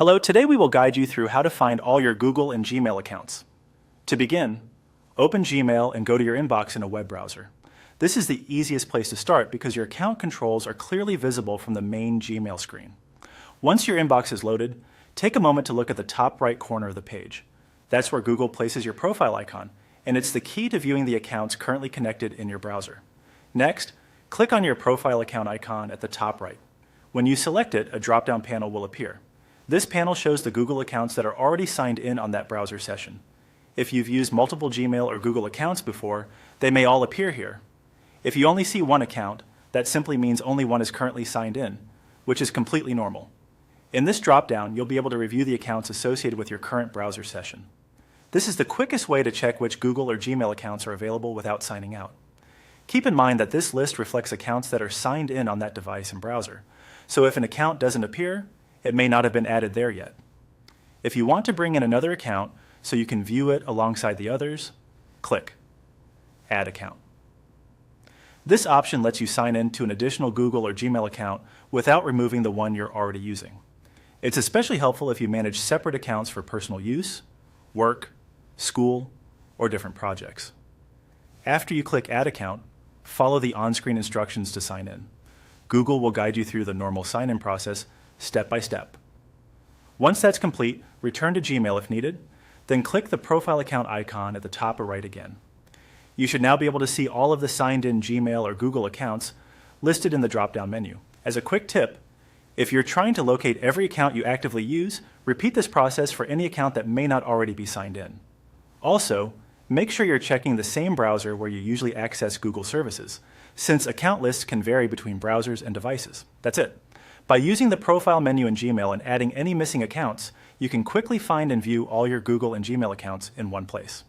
Hello, today we will guide you through how to find all your Google and Gmail accounts. To begin, open Gmail and go to your inbox in a web browser. This is the easiest place to start because your account controls are clearly visible from the main Gmail screen. Once your inbox is loaded, take a moment to look at the top right corner of the page. That's where Google places your profile icon, and it's the key to viewing the accounts currently connected in your browser. Next, click on your profile account icon at the top right. When you select it, a drop-down panel will appear. This panel shows the Google accounts that are already signed in on that browser session. If you've used multiple Gmail or Google accounts before, they may all appear here. If you only see one account, that simply means only one is currently signed in, which is completely normal. In this drop-down, you'll be able to review the accounts associated with your current browser session. This is the quickest way to check which Google or Gmail accounts are available without signing out. Keep in mind that this list reflects accounts that are signed in on that device and browser. So if an account doesn't appear, it may not have been added there yet. If you want to bring in another account so you can view it alongside the others, click Add Account. This option lets you sign in to an additional Google or Gmail account without removing the one you're already using. It's especially helpful if you manage separate accounts for personal use, work, school, or different projects. After you click Add Account, follow the on-screen instructions to sign in. Google will guide you through the normal sign-in process step by step. Once that's complete, return to Gmail if needed, then click the profile account icon at the top or right again. You should now be able to see all of the signed-in Gmail or Google accounts listed in the drop-down menu. As a quick tip, if you're trying to locate every account you actively use, repeat this process for any account that may not already be signed in. Also, make sure you're checking the same browser where you usually access Google services, since account lists can vary between browsers and devices. That's it. By using the profile menu in Gmail and adding any missing accounts, you can quickly find and view all your Google and Gmail accounts in one place.